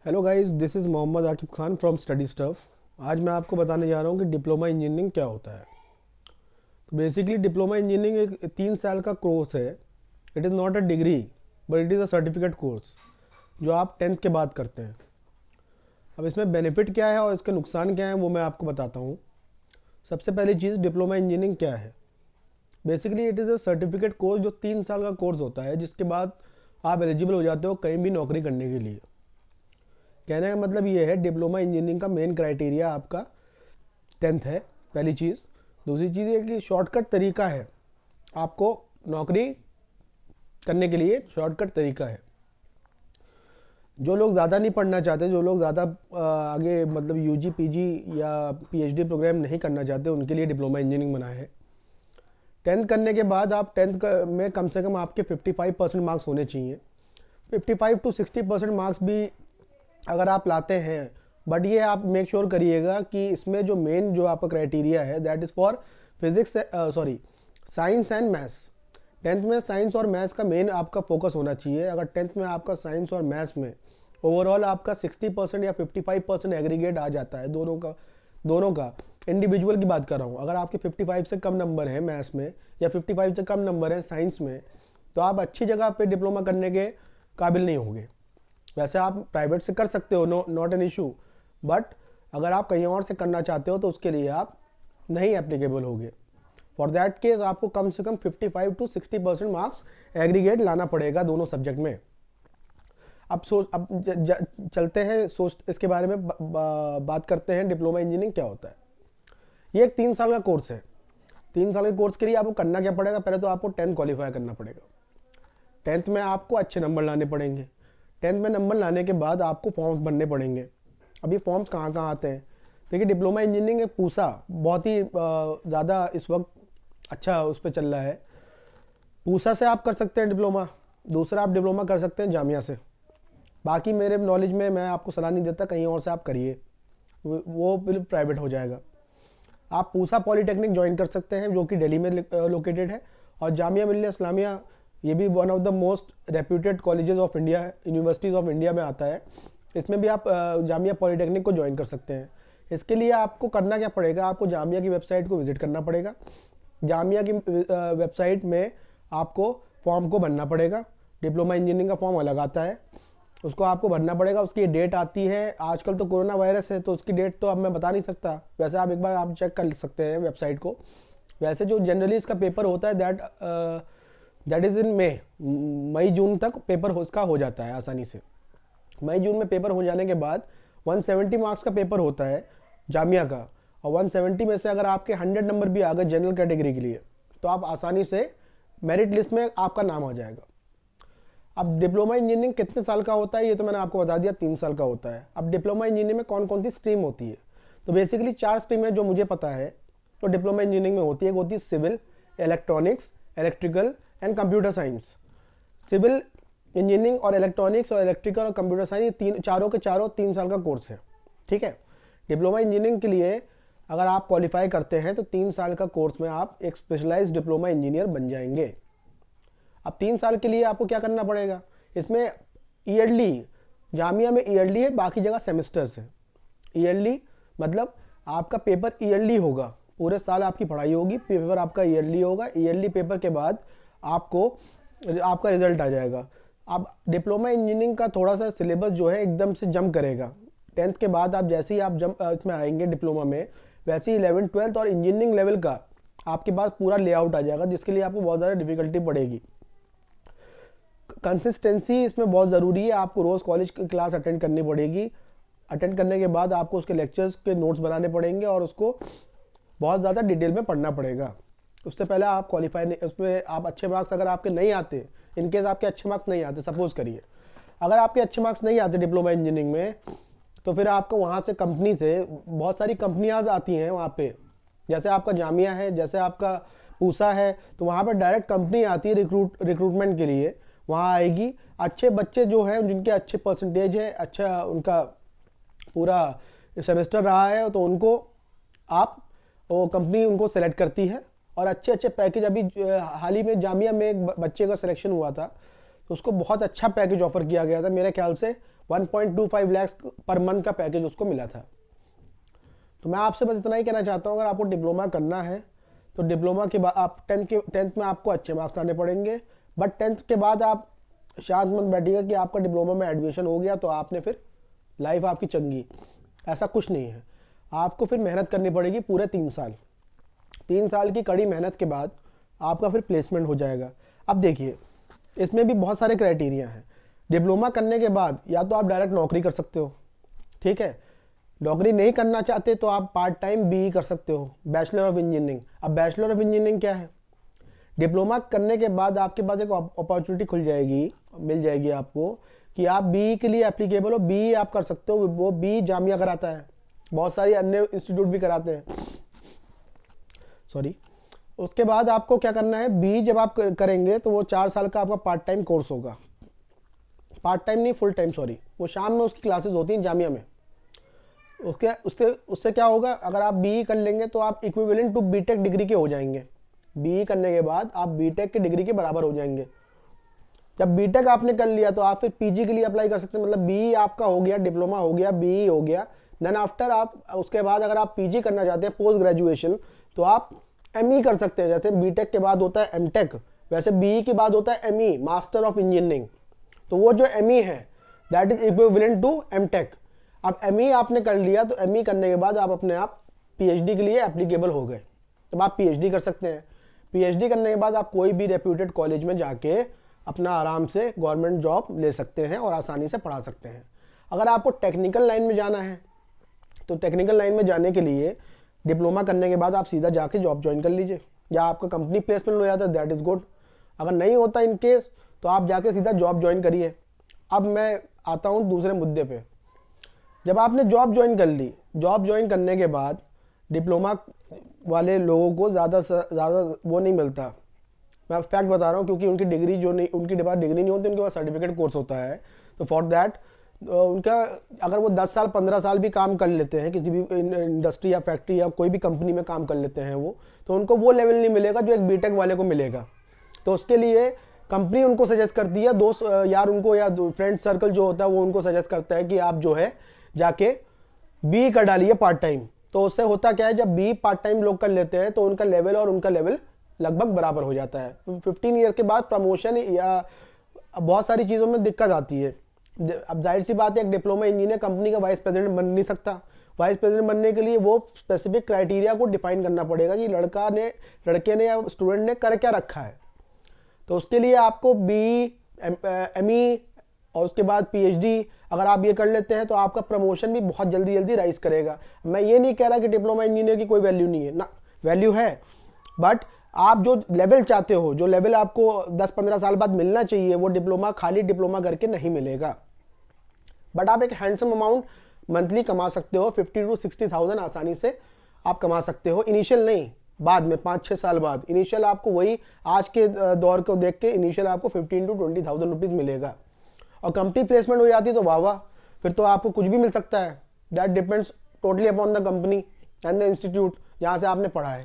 Hello guys, this is Mohammad Aqib Khan from study stuff. आज मैं आपको बताने जा रहा हूँ कि डिप्लोमा इंजीनियरिंग क्या होता है। तो बेसिकली डिप्लोमा इंजीनियरिंग एक 3 साल का कोर्स है। It is not a degree but it is a certificate course जो आप 10th के बाद करते हैं। अब इसमें बेनिफिट क्या है और इसके नुकसान क्या हैं वो मैं आपको बताता हूँ। सबसे पहली चीज़, डिप्लोमा इंजीनियरिंग क्या है। Basically it is a certificate course जो 3 साल का कोर्स होता है, जिसके बाद आप एलिजिबल हो जाते हो कहीं भी नौकरी करने के लिए। कहने का मतलब ये है, डिप्लोमा इंजीनियरिंग का मेन क्राइटेरिया आपका 10th है, पहली चीज़। दूसरी चीज़ ये कि शॉर्टकट तरीका है, आपको नौकरी करने के लिए शॉर्टकट तरीका है। जो लोग ज़्यादा नहीं पढ़ना चाहते, जो लोग ज़्यादा आगे मतलब यूजी पीजी या पीएचडी प्रोग्राम नहीं करना चाहते, उनके लिए डिप्लोमा इंजीनियरिंग बना है। 10th करने के बाद आप 10th में कम से कम आपके 55% मार्क्स होने चाहिए। 55 to 60% मार्क्स भी अगर आप लाते हैं, बट ये आप मेक श्योर करिएगा कि इसमें जो मेन जो आपका क्राइटेरिया है that is for physics science and maths. 10th में साइंस और मैथ्स का मेन आपका फोकस होना चाहिए। अगर 10th में आपका साइंस और मैथ्स में ओवरऑल आपका 60% या 55% एग्रीगेट आ जाता है, दोनों का इंडिविजुअल की बात कर रहा हूँ। अगर आपके 55 से कम नंबर है मैथ्स में या 55 से कम नंबर है साइंस में, तो आप अच्छी जगह पे डिप्लोमा करने के काबिल नहीं होंगे। वैसे आप प्राइवेट से कर सकते हो, नॉट एन इशू, बट अगर आप कहीं और से करना चाहते हो तो उसके लिए आप नहीं एप्लीकेबल होगे। फॉर दैट केस आपको कम से कम 55 to 60% मार्क्स एग्रीगेट लाना पड़ेगा दोनों सब्जेक्ट में। अब चलते हैं इसके बारे में बात करते हैं डिप्लोमा इंजीनियरिंग क्या होता है। ये एक 3 साल का कोर्स है। 3 साल के कोर्स के लिए आपको करना क्या पड़ेगा, पहले तो आपको 10th क्वालिफाई करना पड़ेगा। 10th में आपको अच्छे नंबर लाने पड़ेंगे। 10th में नंबर लाने के बाद आपको फॉर्म्स भरने पड़ेंगे। अब ये फॉर्म्स कहाँ कहाँ आते हैं? देखिए, डिप्लोमा इंजीनियरिंग एक पूसा बहुत ही ज़्यादा इस वक्त अच्छा उस पर चल रहा है। पूसा से आप कर सकते हैं डिप्लोमा। दूसरा, आप डिप्लोमा कर सकते हैं जामिया से। बाकी मेरे नॉलेज में मैं आपको सलाह नहीं देता कहीं और से आप करिए, वो बिल्कुल प्राइवेट हो जाएगा। आप पूसा पॉलीटेक्निक ज्वाइन कर सकते हैं जो कि दिल्ली में लोकेटेड है, और जामिया मिल्लिया इस्लामिया, ये भी one of the most reputed colleges of India है, यूनिवर्सिटीज़ ऑफ इंडिया में आता है। इसमें भी आप जामिया पॉलीटेक्निक को ज्वाइन कर सकते हैं। इसके लिए आपको करना क्या पड़ेगा, आपको जामिया की वेबसाइट को विजिट करना पड़ेगा। जामिया की वेबसाइट में आपको फॉर्म को भरना पड़ेगा। डिप्लोमा इंजीनियरिंग का फॉर्म अलग आता है, उसको आपको भरना पड़ेगा। उसकी डेट आती है, आजकल तो कोरोना वायरस है तो उसकी डेट तो अब मैं बता नहीं सकता, वैसे आप एक बार आप चेक कर सकते हैं वेबसाइट को। वैसे जो जनरली इसका पेपर होता है दैट इज़ इन मई जून तक पेपर उसका हो जाता है आसानी से। मई जून में पेपर हो जाने के बाद 170 मार्क्स का पेपर होता है जामिया का, और 170 में से अगर आपके 100 नंबर भी आ गए जनरल कैटेगरी के लिए, तो आप आसानी से मेरिट लिस्ट में आपका नाम आ जाएगा। अब डिप्लोमा इंजीनियरिंग कितने साल का होता है ये तो मैंने आपको बता दिया, 3 साल का होता है। अब डिप्लोमा इंजीनियरिंग में कौन कौन सी स्ट्रीम होती है, तो बेसिकली 4 स्ट्रीम है जो मुझे पता है। तो डिप्लोमा इंजीनियरिंग में होती है, एक होती है civil, electronics, electrical and computer science. Civil engineering और इलेक्ट्रॉनिक्स और इलेक्ट्रिकल और कंप्यूटर साइंस चारों के चारों 3 साल का कोर्स है, ठीक है। डिप्लोमा इंजीनियरिंग के लिए अगर आप क्वालिफाई करते हैं तो 3 साल का कोर्स में आप एक स्पेशलाइज्ड डिप्लोमा इंजीनियर बन जाएंगे। अब 3 साल के लिए आपको क्या करना पड़ेगा, इसमें ईयरली, जामिया में ईयरली है, बाकी जगह सेमेस्टर्स है। ईयरली मतलब आपका पेपर ईयरली होगा, पूरे साल आपकी पढ़ाई होगी, पेपर आपका ईयरली होगा। ईयरली पेपर के बाद आपको आपका रिजल्ट आ जाएगा। अब डिप्लोमा इंजीनियरिंग का थोड़ा सा सिलेबस जो है एकदम से जंप करेगा। 10th के बाद आप जैसे ही आप इसमें आएंगे डिप्लोमा में, वैसे ही 11th 12th और इंजीनियरिंग लेवल का आपके पास पूरा लेआउट आ जाएगा, जिसके लिए आपको बहुत ज़्यादा डिफिकल्टी पड़ेगी। कंसिस्टेंसी इसमें बहुत ज़रूरी है। आपको रोज़ कॉलेज की क्लास अटेंड करनी पड़ेगी। अटेंड करने के बाद आपको उसके लेक्चर्स के नोट्स बनाने पड़ेंगे और उसको बहुत ज़्यादा डिटेल में पढ़ना पड़ेगा। उससे पहले आप क्वालिफाई, उसमें आप अच्छे मार्क्स अगर आपके नहीं आते, इनकेस आपके अच्छे मार्क्स नहीं आते, सपोज करिए अगर आपके अच्छे मार्क्स नहीं आते डिप्लोमा इंजीनियरिंग में, तो फिर आपको वहाँ से कंपनी से बहुत सारी कंपनियाँ आती हैं वहाँ पे। जैसे आपका जामिया है, जैसे आपका पूसा है, तो वहाँ पर डायरेक्ट कंपनी आती है रिक्रूटमेंट के लिए। वहाँ आएगी, अच्छे बच्चे जो हैं जिनके अच्छे परसेंटेज है, अच्छा उनका पूरा सेमेस्टर रहा है, तो उनको वो कंपनी उनको सेलेक्ट करती है और अच्छे अच्छे पैकेज। अभी हाल ही में जामिया में एक बच्चे का सिलेक्शन हुआ था, तो उसको बहुत अच्छा पैकेज ऑफर किया गया था, मेरे ख्याल से 1.25 लाख पर मंथ का पैकेज उसको मिला था। तो मैं आपसे बस इतना ही कहना चाहता हूँ, अगर आपको डिप्लोमा करना है तो डिप्लोमा के बाद आप टेंथ में आपको अच्छे मार्क्स लाने पड़ेंगे, बट टेंथ के बाद आप शांत मत बैठिएगा कि आपका डिप्लोमा में एडमिशन हो गया तो आपने फिर लाइफ आपकी चंगी। ऐसा कुछ नहीं है, आपको फिर मेहनत करनी पड़ेगी पूरे 3 साल। 3 साल की कड़ी मेहनत के बाद आपका फिर प्लेसमेंट हो जाएगा। अब देखिए, इसमें भी बहुत सारे क्राइटेरिया हैं। डिप्लोमा करने के बाद या तो आप डायरेक्ट नौकरी कर सकते हो, ठीक है। नौकरी नहीं करना चाहते तो आप पार्ट टाइम बीई कर सकते हो, बैचलर ऑफ इंजीनियरिंग। अब बैचलर ऑफ इंजीनियरिंग क्या है? डिप्लोमा करने के बाद आपके पास एक अपॉर्चुनिटी मिल जाएगी आपको कि आप बीई के लिए एप्लीकेबल हो। बीई आप कर सकते हो, वो बीई जामिया कराता है, बहुत सारी अन्य इंस्टीट्यूट भी कराते हैं, सॉरी। उसके बाद आपको क्या करना है, बीई जब आप करेंगे तो वो 4 साल का आपका पार्ट टाइम कोर्स होगा। पार्ट टाइम नहीं, फुल टाइम, सॉरी। वो शाम में उसकी क्लासेस होती हैं जामिया में। उससे क्या होगा, अगर आप बीई कर लेंगे तो आप इक्विवेलेंट टू बीटेक डिग्री के हो जाएंगे। बीई करने के बाद आप बीटेक की डिग्री के बराबर हो जाएंगे। जब बीटेक आपने कर लिया तो आप फिर पीजी के लिए अप्लाई कर सकते हैं। मतलब बीई आपका हो गया, डिप्लोमा हो गया, बीई हो गया। देन आफ्टर आप उसके बाद अगर आप पीजी करना चाहते हैं पोस्ट ग्रेजुएशन, तो आप एमई कर सकते हैं। जैसे बीटेक के बाद होता है एमटेक, वैसे बीई के बाद होता है एमई, मास्टर ऑफ इंजीनियरिंग। तो वो जो एमई है that is equivalent to MTech. अब एमई आपने कर लिया तो एमई करने के बाद आप अपने आप पीएचडी के लिए एप्लीकेबल हो गए, तब आप पीएचडी कर सकते हैं। पीएचडी करने के बाद आप कोई भी रेप्यूटेड कॉलेज में जाके अपना आराम से गवर्नमेंट जॉब ले सकते हैं और आसानी से पढ़ा सकते हैं। अगर आपको टेक्निकल लाइन में जाना है तो टेक्निकल लाइन में जाने के लिए डिप्लोमा करने के बाद आप सीधा जाके जॉब ज्वाइन कर लीजिए, या आपका कंपनी प्लेसमेंट हो जाता है, दैट इज़ गुड। अगर नहीं होता इन केस तो आप जाके सीधा जॉब ज्वाइन करिए। अब मैं आता हूँ दूसरे मुद्दे पे। जब आपने जॉब ज्वाइन कर ली, जॉब ज्वाइन करने के बाद डिप्लोमा वाले लोगों को ज़्यादा से ज़्यादा वो नहीं मिलता। मैं फैक्ट बता रहा हूँ, क्योंकि उनकी डिग्री जो नहीं, उनके पास डिग्री नहीं होती, उनके पास सर्टिफिकेट कोर्स होता है। तो फॉर दैट उनका अगर वो 10 साल 15 साल भी काम कर लेते हैं किसी भी इंडस्ट्री या फैक्ट्री या कोई भी कंपनी में काम कर लेते हैं वो, तो उनको वो लेवल नहीं मिलेगा जो एक बीटेक वाले को मिलेगा। तो उसके लिए कंपनी उनको सजेस्ट करती है, दोस्त यार उनको या फ्रेंड सर्कल जो होता है वो उनको सजेस्ट करता है कि आप जो है जाके बी कर डालिए पार्ट टाइम। तो उससे होता क्या है, जब बी पार्ट टाइम लोग कर लेते हैं तो उनका लेवल और उनका लेवल लगभग बराबर हो जाता है। 15 ईयर के बाद प्रमोशन या बहुत सारी चीज़ों में दिक्कत आती है। अब जाहिर सी बात है, एक डिप्लोमा इंजीनियर कंपनी का वाइस प्रेसिडेंट बन नहीं सकता। वाइस प्रेसिडेंट बनने के लिए वो स्पेसिफिक क्राइटेरिया को डिफाइन करना पड़ेगा कि लड़के ने या स्टूडेंट ने कर क्या रखा है। तो उसके लिए आपको बी एमई और उसके बाद पीएचडी अगर आप ये कर लेते हैं तो आपका प्रमोशन भी बहुत जल्दी जल्दी राइज करेगा। मैं ये नहीं कह रहा कि डिप्लोमा इंजीनियर की कोई वैल्यू नहीं है ना, वैल्यू है, बट आप जो लेवल चाहते हो, जो लेवल आपको 10-15 साल बाद मिलना चाहिए, वो डिप्लोमा खाली डिप्लोमा करके नहीं मिलेगा। बट आप एक हैंडसम अमाउंट मंथली कमा सकते हो, 50 to 60,000 आसानी से आप कमा सकते हो। इनिशियल नहीं, बाद में 5-6 साल बाद। इनिशियल आपको वही आज के दौर को देख के इनिशियल आपको 15 to 20,000 रुपीज़ मिलेगा। और कंपनी प्लेसमेंट हो जाती तो वाह वाह, फिर तो आपको कुछ भी मिल सकता है। That depends totally upon the company and the institute जहाँ से आपने पढ़ा है।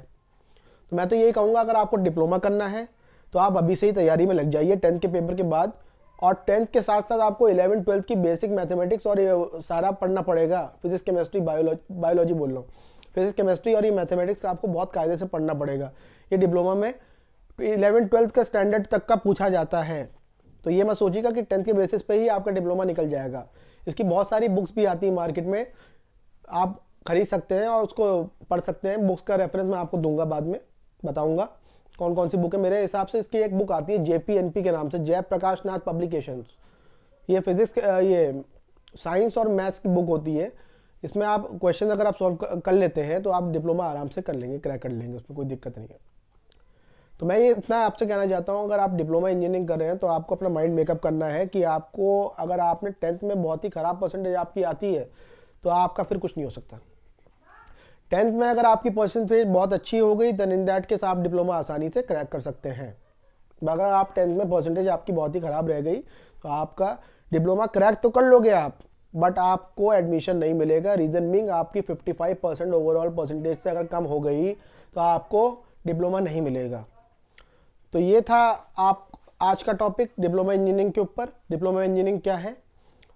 तो मैं तो यही कहूँगा, अगर आपको डिप्लोमा करना है तो आप अभी से ही तैयारी में लग जाइए 10th के पेपर के बाद। और 10th के साथ साथ आपको 11th-12th की बेसिक मैथमेटिक्स और ये सारा पढ़ना पड़ेगा। फिजिक्स केमिस्ट्री बायोलॉजी बोल रहा हूँ, फिजिक्स केमिस्ट्री और ये मैथमेटिक्स का आपको बहुत कायदे से पढ़ना पड़ेगा। ये डिप्लोमा में 11th-12th का स्टैंडर्ड तक का पूछा जाता है। तो ये मैं सोचिएगा कि 10th के बेसिस पे ही आपका डिप्लोमा निकल जाएगा। इसकी बहुत सारी बुक्स भी आती है मार्केट में, आप खरीद सकते हैं और उसको पढ़ सकते हैं। बुक्स का रेफरेंस मैं आपको दूंगा, बाद में बताऊंगा कौन कौन सी बुक है। मेरे हिसाब से इसकी एक बुक आती है JPNP के नाम से, जयप्रकाश नाथ पब्लिकेशंस। ये फिजिक्स, ये साइंस और मैथ्स की बुक होती है। इसमें आप क्वेश्चन अगर आप सॉल्व कर लेते हैं तो आप डिप्लोमा आराम से कर लेंगे, क्रैक कर लेंगे, उसमें कोई दिक्कत नहीं है। तो मैं ये इतना आपसे कहना चाहता हूँ, अगर आप डिप्लोमा इंजीनियरिंग कर रहे हैं तो आपको अपना माइंड मेकअप करना है कि आपको, अगर आपने 10th में बहुत ही ख़राब परसेंटेज आपकी आती है तो आपका फिर कुछ नहीं हो सकता। 10th में अगर आपकी परसेंटेज बहुत अच्छी हो गई देन इन दैट केस आप डिप्लोमा आसानी से क्रैक कर सकते हैं। अगर आप 10th में परसेंटेज आपकी बहुत ही ख़राब रह गई तो आपका डिप्लोमा क्रैक तो कर लोगे आप, बट आपको एडमिशन नहीं मिलेगा। रीज़न बीइंग आपकी 55% ओवरऑल परसेंटेज से अगर कम हो गई तो आपको डिप्लोमा नहीं मिलेगा। तो ये था आप आज का टॉपिक डिप्लोमा इंजीनियरिंग के ऊपर, डिप्लोमा इंजीनियरिंग क्या है।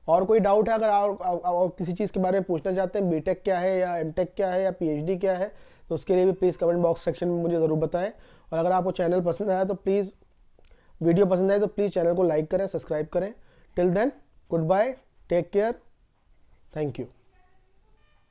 और कोई डाउट है अगर और किसी चीज़ के बारे में पूछना चाहते हैं, बीटेक क्या है या एमटेक क्या है या पीएचडी क्या है, तो उसके लिए भी प्लीज़ कमेंट बॉक्स सेक्शन में मुझे ज़रूर बताएं। और अगर आपको चैनल पसंद आया तो प्लीज़, वीडियो पसंद आए तो प्लीज़ चैनल को लाइक करें, सब्सक्राइब करें। Till then, good bye, take care, thank you.